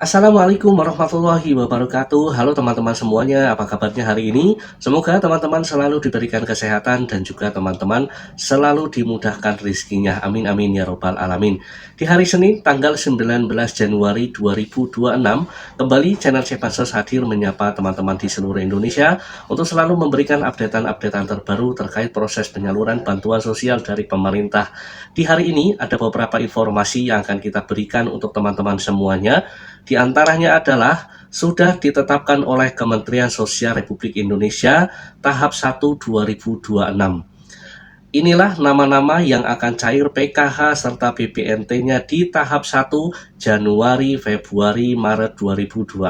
Assalamualaikum warahmatullahi wabarakatuh. Halo teman-teman semuanya, apa kabarnya hari ini? Semoga teman-teman selalu diberikan kesehatan dan juga teman-teman selalu dimudahkan rezekinya. Amin amin ya robbal alamin. Di hari Senin tanggal 19 Januari 2026, kembali channel Cepasos hadir menyapa teman-teman di seluruh Indonesia untuk selalu memberikan updatean-updatean terbaru terkait proses penyaluran bantuan sosial dari pemerintah. Di hari ini ada beberapa informasi yang akan kita berikan untuk teman-teman semuanya. Di antaranya adalah sudah ditetapkan oleh Kementerian Sosial Republik Indonesia tahap 1 2026. Inilah nama-nama yang akan cair PKH serta BPNT-nya di tahap 1 Januari, Februari, Maret 2026.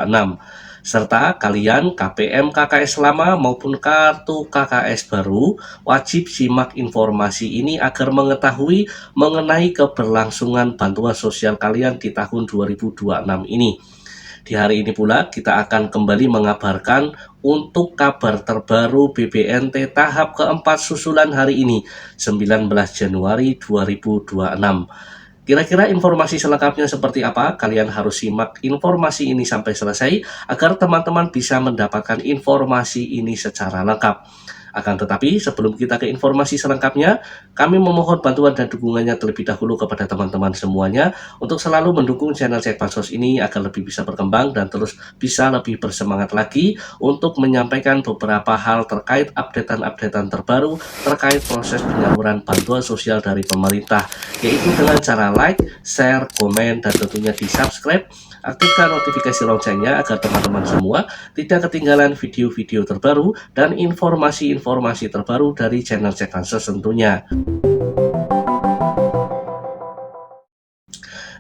Serta kalian KPM KKS lama maupun kartu KKS baru wajib simak informasi ini agar mengetahui mengenai keberlangsungan bantuan sosial kalian di tahun 2026 ini. Di hari ini pula kita akan kembali mengabarkan untuk kabar terbaru BPNT tahap keempat susulan hari ini 19 Januari 2026. Kira-kira informasi selengkapnya seperti apa? Kalian harus simak informasi ini sampai selesai agar teman-teman bisa mendapatkan informasi ini secara lengkap. Akan tetapi sebelum kita ke informasi selengkapnya, kami memohon bantuan dan dukungannya terlebih dahulu kepada teman-teman semuanya untuk selalu mendukung channel Cek Bansos ini agar lebih bisa berkembang dan terus bisa lebih bersemangat lagi untuk menyampaikan beberapa hal terkait updatean-updatean terbaru terkait proses penyaluran bantuan sosial dari pemerintah, yaitu dengan cara like, share, komen, dan tentunya di subscribe. Aktifkan notifikasi loncengnya agar teman-teman semua tidak ketinggalan video-video terbaru dan informasi-informasi terbaru dari channel Cek Bansos tentunya.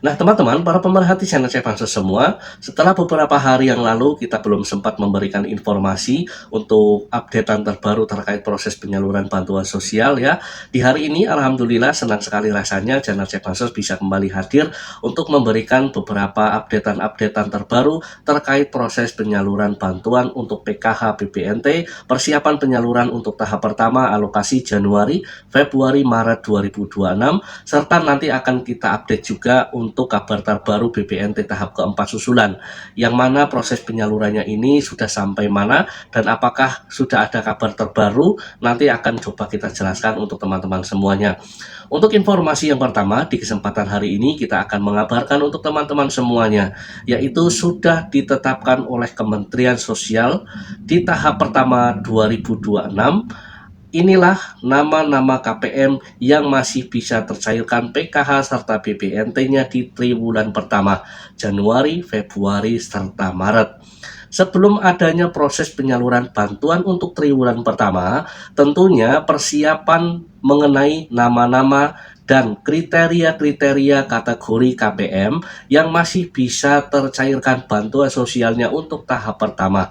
Nah teman-teman, para pemerhati channel Cek Bansos semua, setelah beberapa hari yang lalu kita belum sempat memberikan informasi untuk updatean terbaru terkait proses penyaluran bantuan sosial ya. Di hari ini Alhamdulillah senang sekali rasanya channel Cek Bansos bisa kembali hadir untuk memberikan beberapa updatean terbaru terkait proses penyaluran bantuan untuk PKH BPNT, persiapan penyaluran untuk tahap pertama alokasi Januari, Februari, Maret 2026, serta nanti akan kita update juga untuk kabar terbaru BPNT tahap keempat susulan, yang mana proses penyalurannya ini sudah sampai mana dan apakah sudah ada kabar terbaru, nanti akan coba kita jelaskan untuk teman-teman semuanya. Untuk informasi yang pertama di kesempatan hari ini kita akan mengabarkan untuk teman-teman semuanya, yaitu sudah ditetapkan oleh Kementerian Sosial di tahap pertama 2026. Inilah nama-nama KPM yang masih bisa tercairkan PKH serta BPNT-nya di triwulan pertama, Januari, Februari, serta Maret. Sebelum adanya proses penyaluran bantuan untuk triwulan pertama, tentunya persiapan mengenai nama-nama dan kriteria-kriteria kategori KPM yang masih bisa tercairkan bantuan sosialnya untuk tahap pertama,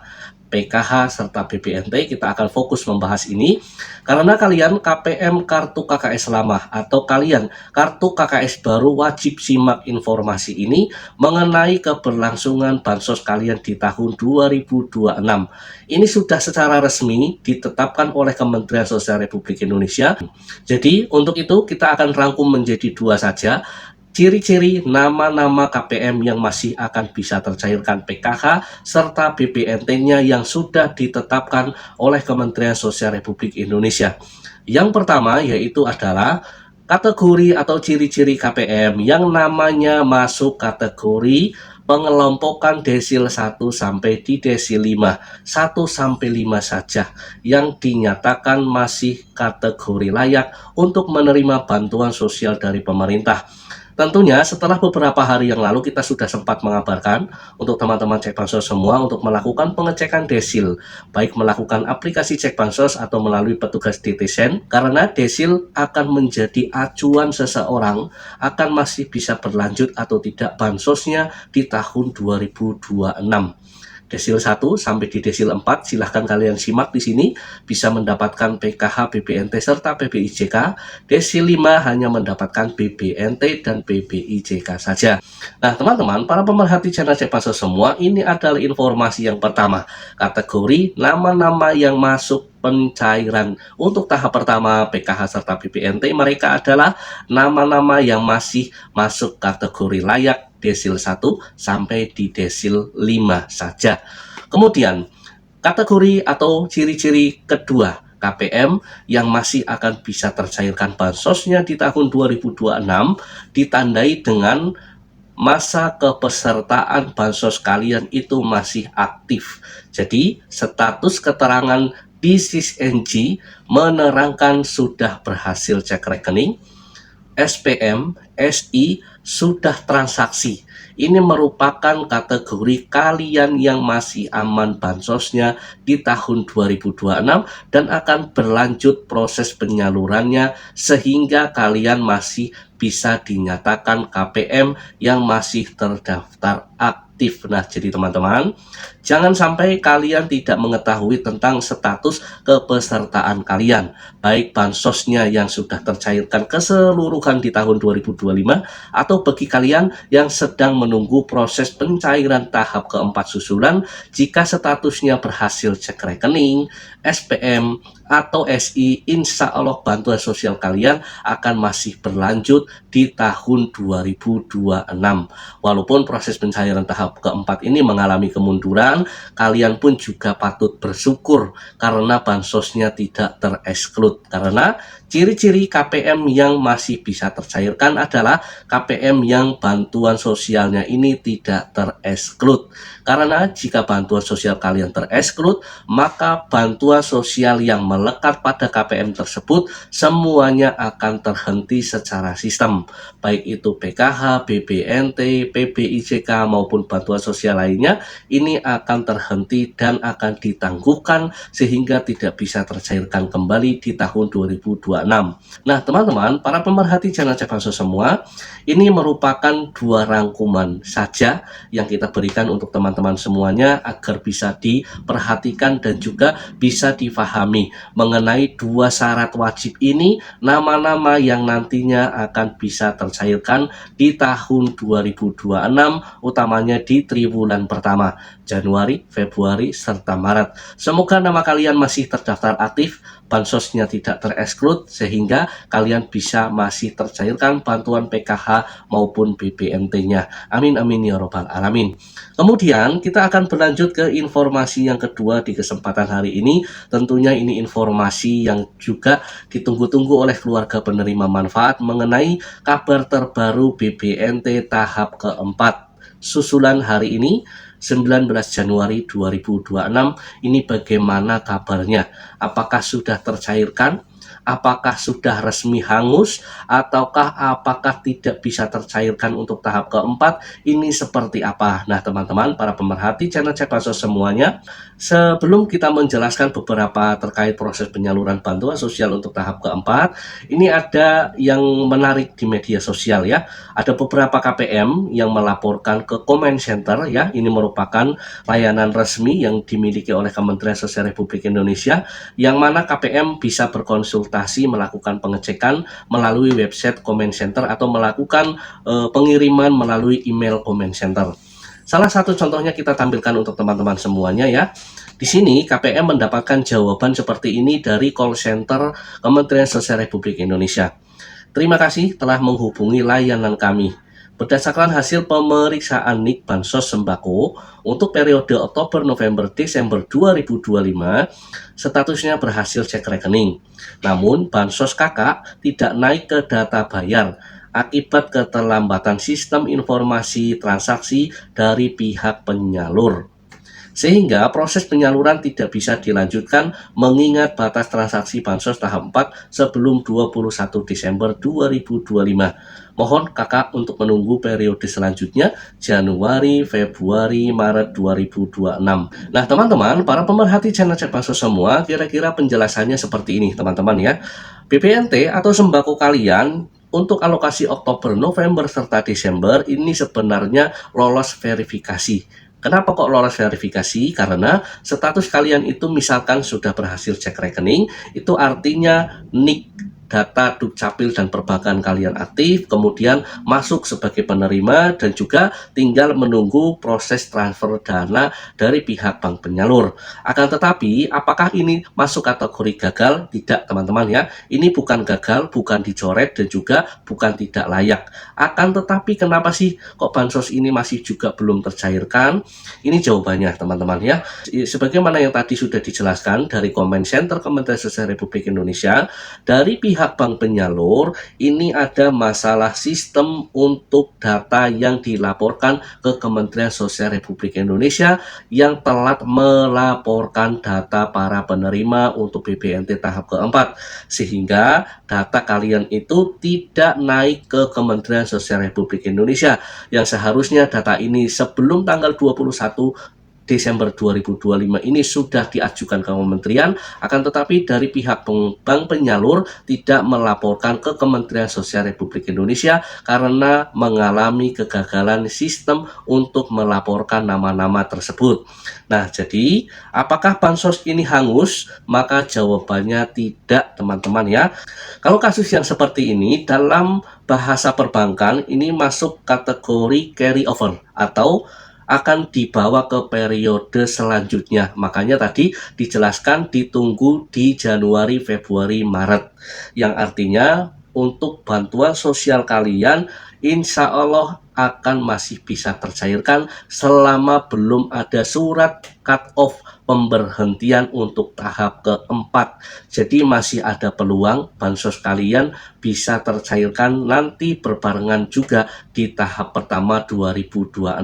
PKH serta BPNT. Kita akan fokus membahas ini karena kalian KPM kartu KKS lama atau kalian kartu KKS baru wajib simak informasi ini mengenai keberlangsungan bansos kalian di tahun 2026. Ini sudah secara resmi ditetapkan oleh Kementerian Sosial Republik Indonesia. Jadi untuk itu kita akan rangkum menjadi dua saja. Ciri-ciri nama-nama KPM yang masih akan bisa tercairkan PKH serta BPNT-nya yang sudah ditetapkan oleh Kementerian Sosial Republik Indonesia. Yang pertama yaitu adalah kategori atau ciri-ciri KPM yang namanya masuk kategori pengelompokan desil 1 sampai di desil 5, 1 sampai 5 saja yang dinyatakan masih kategori layak untuk menerima bantuan sosial dari pemerintah. Tentunya setelah beberapa hari yang lalu kita sudah sempat mengabarkan untuk teman-teman Cek Bansos semua untuk melakukan pengecekan desil, baik melakukan aplikasi Cek Bansos atau melalui petugas DTSEN, karena desil akan menjadi acuan seseorang akan masih bisa berlanjut atau tidak bansosnya di tahun 2026. Desil 1 sampai di desil 4 silahkan kalian simak di sini, bisa mendapatkan PKH, BPNT serta PBIJK. Desil 5 hanya mendapatkan BBNT dan PBIJK saja. Nah teman-teman, para pemerhati channel Cek Bansos semua, ini adalah informasi yang pertama, kategori nama-nama yang masuk pencairan untuk tahap pertama PKH serta BPNT. Mereka adalah nama-nama yang masih masuk kategori layak desil 1 sampai di desil 5 saja. Kemudian kategori atau ciri-ciri kedua KPM yang masih akan bisa tercairkan bansosnya di tahun 2026 ditandai dengan masa kepesertaan bansos kalian itu masih aktif. Jadi status keterangan BISIS-NG menerangkan sudah berhasil cek rekening, SPM, SI sudah transaksi. Ini merupakan kategori kalian yang masih aman bansosnya di tahun 2026 dan akan berlanjut proses penyalurannya sehingga kalian masih bisa dinyatakan KPM yang masih terdaftar aktif. Nah, jadi teman-teman, jangan sampai kalian tidak mengetahui tentang status kepesertaan kalian, baik bansosnya yang sudah tercairkan keseluruhan di tahun 2025 atau bagi kalian yang sedang menunggu proses pencairan tahap keempat susulan jika statusnya berhasil cek rekening, SPM, atau SI, insya Allah bantuan sosial kalian akan masih berlanjut di tahun 2026. Walaupun proses pencairan tahap keempat ini mengalami kemunduran, kalian pun juga patut bersyukur karena bansosnya tidak tereksklud. Karena ciri-ciri KPM yang masih bisa tercairkan adalah KPM yang bantuan sosialnya ini tidak tereksklud. Karena jika bantuan sosial kalian tereksklud, maka bantuan sosial yang melekat pada KPM tersebut semuanya akan terhenti secara sistem, baik itu PKH, BBNT, PBIJK maupun bantuan sosial lainnya, ini akan terhenti dan akan ditangguhkan sehingga tidak bisa tercairkan kembali di tahun 2026. Nah teman-teman, para pemerhati channel Cek Bansos semua, ini merupakan dua rangkuman saja yang kita berikan untuk teman-teman semuanya agar bisa diperhatikan dan juga bisa difahami mengenai dua syarat wajib ini, nama-nama yang nantinya akan bisa tercairkan di tahun 2026, utamanya di triwulan pertama, Januari, Februari, serta Maret. Semoga nama kalian masih terdaftar aktif, bansosnya tidak tereksklud, sehingga kalian bisa masih tercairkan bantuan PKH maupun BBNT-nya. Amin amin ya robbal alamin. Kemudian kita akan berlanjut ke informasi yang kedua di kesempatan hari ini. Tentunya ini informasi yang juga ditunggu-tunggu oleh keluarga penerima manfaat mengenai kabar terbaru BBNT tahap keempat. Susulan hari ini 19 Januari 2026, ini bagaimana kabarnya? Apakah sudah tercairkan? Apakah sudah resmi hangus? Ataukah apakah tidak bisa tercairkan untuk tahap keempat? Ini seperti apa? Nah teman-teman, para pemerhati channel Cek Bansos semuanya, sebelum kita menjelaskan beberapa terkait proses penyaluran bantuan sosial untuk tahap keempat, ini ada yang menarik di media sosial ya. Ada beberapa KPM yang melaporkan ke Comment Center ya. Ini merupakan layanan resmi yang dimiliki oleh Kementerian Sosial Republik Indonesia, yang mana KPM bisa berkonsultasi melakukan pengecekan melalui website Comment Center atau melakukan pengiriman melalui email Comment Center. Salah satu contohnya kita tampilkan untuk teman-teman semuanya ya. Di sini KPM mendapatkan jawaban seperti ini dari call center Kementerian Sosial Republik Indonesia. Terima kasih telah menghubungi layanan kami. Berdasarkan hasil pemeriksaan NIK Bansos Sembako untuk periode Oktober, November, Desember 2025, statusnya berhasil cek rekening. Namun, Bansos Kakak tidak naik ke data bayar akibat keterlambatan sistem informasi transaksi dari pihak penyalur. Sehingga proses penyaluran tidak bisa dilanjutkan mengingat batas transaksi Bansos tahap 4 sebelum 21 Desember 2025. Mohon kakak untuk menunggu periode selanjutnya Januari, Februari, Maret 2026. Nah teman-teman, para pemerhati channel Cek Bansos semua, kira-kira penjelasannya seperti ini teman-teman ya. BBNT atau sembako kalian untuk alokasi Oktober, November, serta Desember ini sebenarnya lolos verifikasi. Kenapa kok lolos verifikasi? Karena status kalian itu misalkan sudah berhasil cek rekening, itu artinya NIK data Dukcapil dan Perbankan kalian aktif, kemudian masuk sebagai penerima dan juga tinggal menunggu proses transfer dana dari pihak bank penyalur. Akan tetapi, apakah ini masuk kategori gagal? Tidak, teman-teman ya. Ini bukan gagal, bukan dicoret, dan juga bukan tidak layak. Akan tetapi, kenapa sih kok bansos ini masih juga belum tercairkan? Ini jawabannya, teman-teman ya. Sebagaimana yang tadi sudah dijelaskan dari Comment Center Kementerian Sosial Republik Indonesia, dari pihak bank penyalur, ini ada masalah sistem untuk data yang dilaporkan ke Kementerian Sosial Republik Indonesia yang telat melaporkan data para penerima untuk BPNT tahap keempat, sehingga data kalian itu tidak naik ke Kementerian Sosial Republik Indonesia, yang seharusnya data ini sebelum tanggal 21 Desember 2025 ini sudah diajukan ke kementerian, akan tetapi dari pihak bank penyalur tidak melaporkan ke Kementerian Sosial Republik Indonesia karena mengalami kegagalan sistem untuk melaporkan nama-nama tersebut. Nah, jadi apakah bansos ini hangus? Maka jawabannya tidak, teman-teman ya. Kalau kasus yang seperti ini dalam bahasa perbankan ini masuk kategori carry over atau akan dibawa ke periode selanjutnya. Makanya tadi dijelaskan ditunggu di Januari, Februari, Maret. Yang artinya untuk bantuan sosial kalian insya Allah akan masih bisa tercairkan selama belum ada surat cut off pemberhentian untuk tahap keempat. Jadi masih ada peluang bansos kalian bisa tercairkan nanti berbarengan juga di tahap pertama 2026.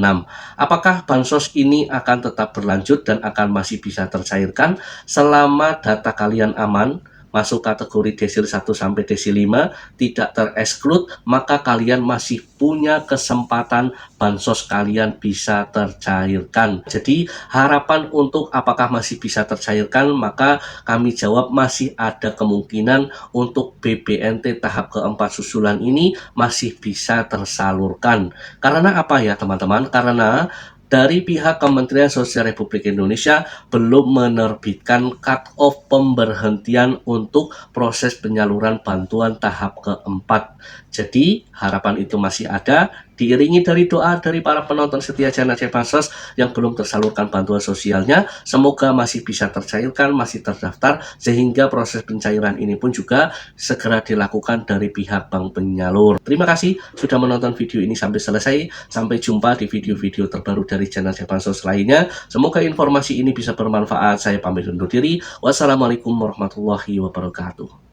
Apakah bansos ini akan tetap berlanjut dan akan masih bisa tercairkan selama data kalian aman, masuk kategori desil 1 sampai desil 5, tidak tereksklud, maka kalian masih punya kesempatan bansos kalian bisa tercairkan. Jadi harapan untuk apakah masih bisa tercairkan, maka kami jawab masih ada kemungkinan untuk BPNT tahap keempat susulan ini masih bisa tersalurkan. Karena apa ya teman-teman? Karena dari pihak Kementerian Sosial Republik Indonesia belum menerbitkan cut-off pemberhentian untuk proses penyaluran bantuan tahap keempat. Jadi harapan itu masih ada, diiringi dari doa dari para penonton setia channel Bansos yang belum tersalurkan bantuan sosialnya. Semoga masih bisa tercairkan, masih terdaftar, sehingga proses pencairan ini pun juga segera dilakukan dari pihak bank penyalur. Terima kasih sudah menonton video ini sampai selesai. Sampai jumpa di video-video terbaru dari channel Bansos lainnya. Semoga informasi ini bisa bermanfaat. Saya pamit undur diri. Wassalamualaikum warahmatullahi wabarakatuh.